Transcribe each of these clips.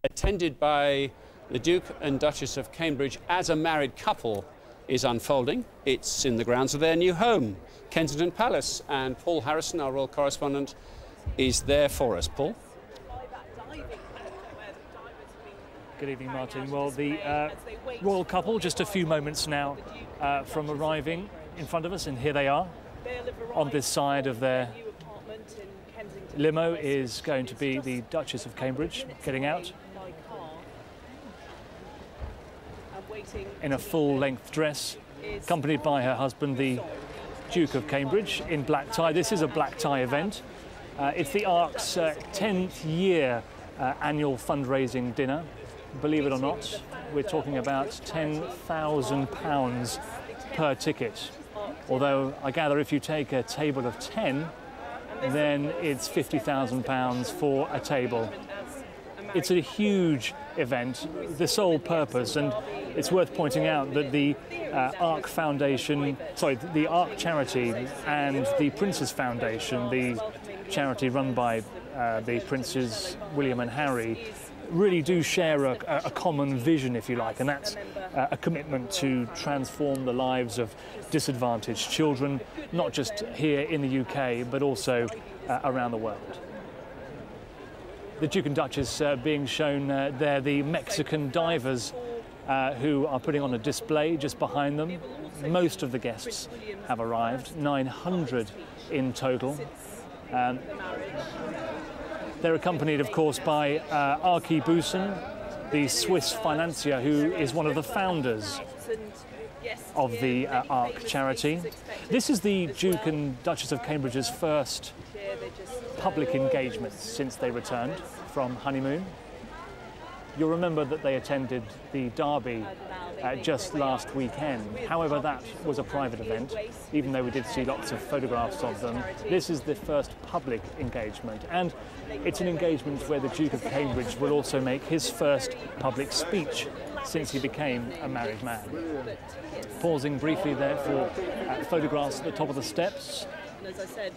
attended by the Duke and Duchess of Cambridge as a married couple, is unfolding. It's in the grounds of their new home, Kensington Palace, and Paul Harrison, our royal correspondent, is there for us. Paul? Good evening, Martin. Well, the royal couple, just a few moments now from arriving in front of us, and here they are. On this side of their limo is going to be the Duchess of Cambridge getting out in a full-length dress, accompanied by her husband, the Duke of Cambridge, in black tie. This is a black tie event. It's the Ark's 10th year annual fundraising dinner. Believe it or not, we're talking about £10,000 per ticket. Although I gather if you take a table of 10, then it's £50,000 for a table. It's a huge event, the sole purpose, and it's worth pointing out that the Ark Foundation, the Ark charity and the Prince's Foundation, the charity run by the Princes William and Harry, really do share a common vision, if you like, and that's a commitment to transform the lives of disadvantaged children, not just here in the UK, but also around the world. The Duke and Duchess being shown there, the Mexican divers who are putting on a display just behind them. Most of the guests have arrived, 900 in total. They're accompanied, of course, by Archie Booson, the Swiss financier who is one of the founders of the Ark charity. This is the Duke and Duchess of Cambridge's first public engagement since they returned from honeymoon. You'll remember that they attended the Derby just last weekend. However, that was a private event, even though we did see lots of photographs of them. This is the first public engagement, and it's an engagement where the Duke of Cambridge will also make his first public speech since he became a married man. Pausing briefly there for photographs at the top of the steps. And as I said,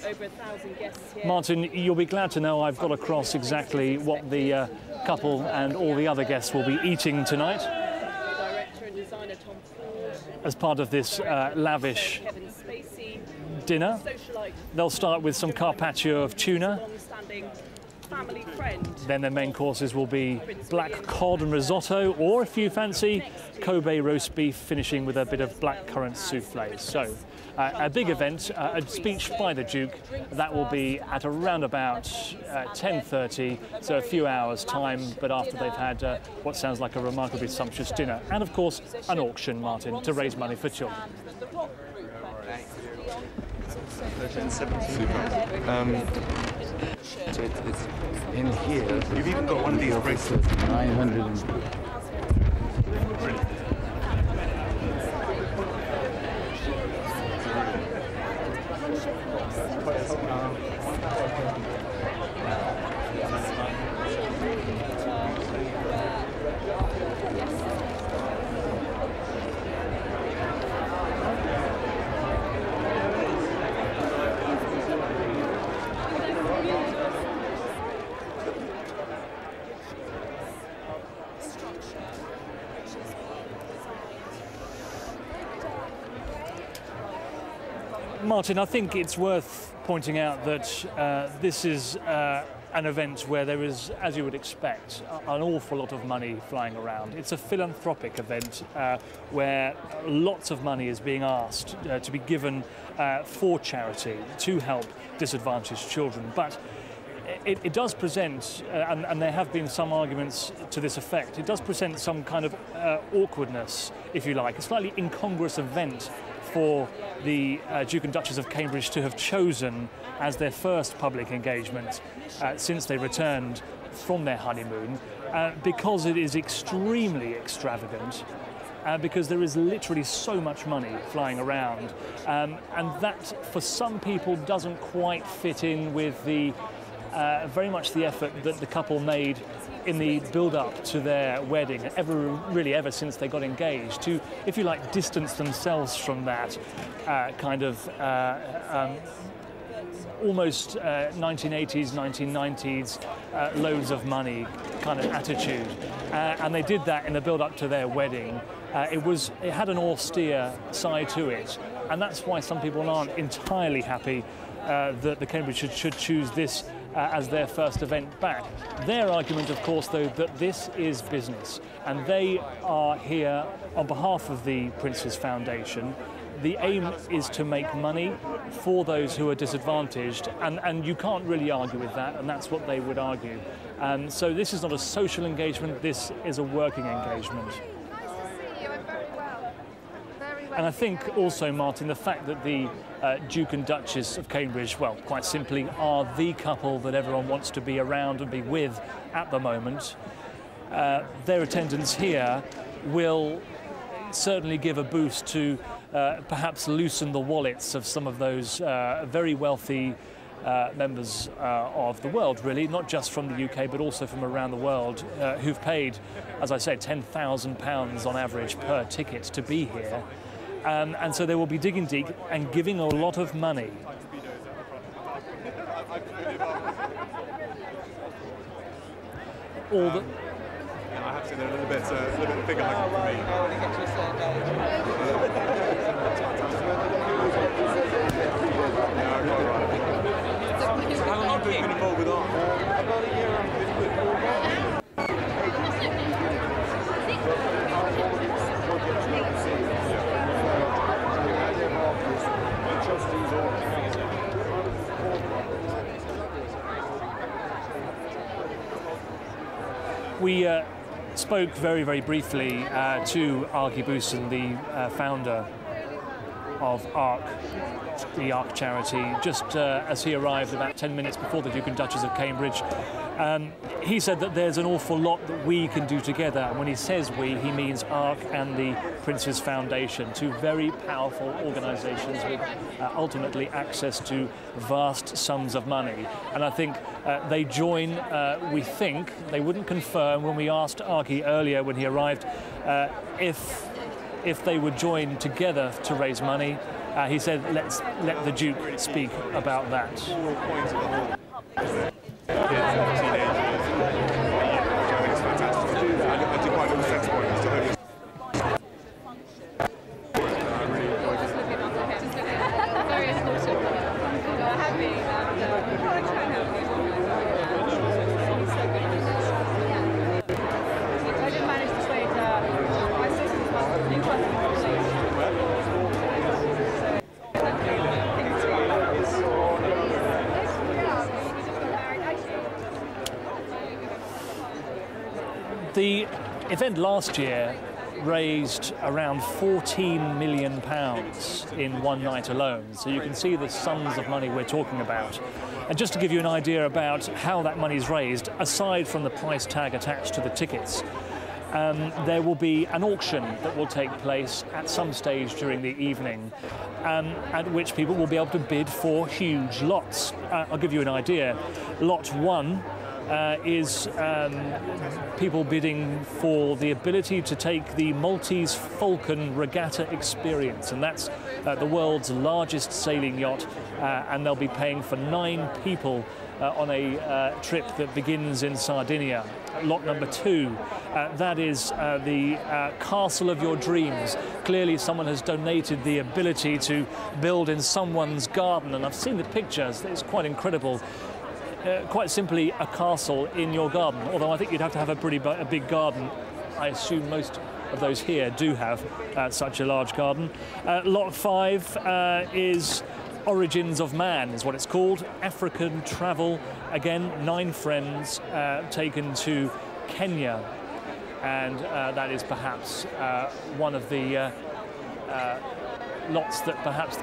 over 1,000 guests here. Martin, you'll be glad to know I've got across exactly what the couple and all the other guests will be eating tonight. Director and designer Tom Ford. As part of this lavish dinner. They'll start with some carpaccio of tuna. Family friend. Then their main courses will be black cod and risotto, or if you fancy, Kobe roast beef, finishing with a bit of blackcurrant souffle. So a big event, a speech by the Duke, that will be at around about 10:30, so a few hours time, but after they've had what sounds like a remarkably sumptuous dinner. And of course, an auction, Martin, to raise money for children. So it's in here. You've even got one of these bracelets. 900. Martin, I think it's worth pointing out that this is an event where there is, as you would expect, an awful lot of money flying around. It's a philanthropic event where lots of money is being asked to be given for charity to help disadvantaged children. But it does present, and there have been some arguments to this effect, it does present some kind of awkwardness, if you like, a slightly incongruous event for the Duke and Duchess of Cambridge to have chosen as their first public engagement since they returned from their honeymoon, because it is extremely extravagant, because there is literally so much money flying around, and that for some people doesn't quite fit in with the very much the effort that the couple made in the build-up to their wedding, ever since they got engaged, to, if you like, distance themselves from that kind of almost 1980s, 1990s, loads of money kind of attitude. And they did that in the build-up to their wedding. It had an austere side to it, and that's why some people aren't entirely happy that the Cambridge should choose this as their first event back. Their argument, of course, though, that this is business, and they are here on behalf of the Prince's Foundation. The aim is to make money for those who are disadvantaged, and you can't really argue with that, and that's what they would argue. So this is not a social engagement, this is a working engagement. And I think also, Martin, the fact that the Duke and Duchess of Cambridge, well, quite simply, are the couple that everyone wants to be around and be with at the moment, their attendance here will certainly give a boost to perhaps loosen the wallets of some of those very wealthy members of the world, really, not just from the UK, but also from around the world, who've paid, as I said, £10,000 on average per ticket to be here. And so they will be digging deep and giving a lot of money. All the... I have to say they're a little bit bigger for me. So how long have you been involved with art? About a year. We spoke very, very briefly to Archie Booson, the founder of ARC, the ARC charity, just as he arrived about 10 minutes before the Duke and Duchess of Cambridge. He said that there's an awful lot that we can do together, and when he says we, he means ARC and the Prince's Foundation, two very powerful organisations with ultimately access to vast sums of money. And I think they join, we think, they wouldn't confirm when we asked Archie earlier when he arrived if they would join together to raise money. He said, let's let the Duke speak about that. The event last year raised around £14 million in one night alone, so you can see the sums of money we're talking about. And just to give you an idea about how that money is raised, aside from the price tag attached to the tickets, there will be an auction that will take place at some stage during the evening, at which people will be able to bid for huge lots. I'll give you an idea. Lot 1 is people bidding for the ability to take the Maltese Falcon Regatta experience, and that's the world's largest sailing yacht, and they'll be paying for 9 people on a trip that begins in Sardinia. Lot number 2, that is the castle of your dreams. Clearly someone has donated the ability to build in someone's garden, and I've seen the pictures, it's quite incredible. Quite simply a castle in your garden, although I think you'd have to have a big garden. I assume most of those here do have such a large garden. Lot 5 is Origins of Man, is what it's called. African travel, again, 9 friends taken to Kenya, and that is perhaps one of the lots that perhaps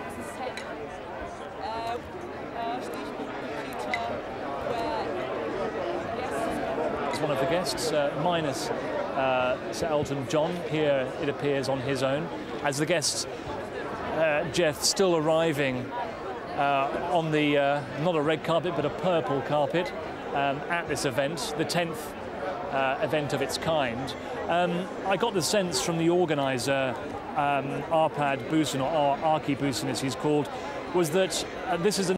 one of the guests, minus Sir Elton John. Here it appears on his own. As the guests, Jeff, still arriving on the, not a red carpet, but a purple carpet at this event, the 10th event of its kind. I got the sense from the organiser, Arpad Booson, or Archie Booson as he's called, was that this is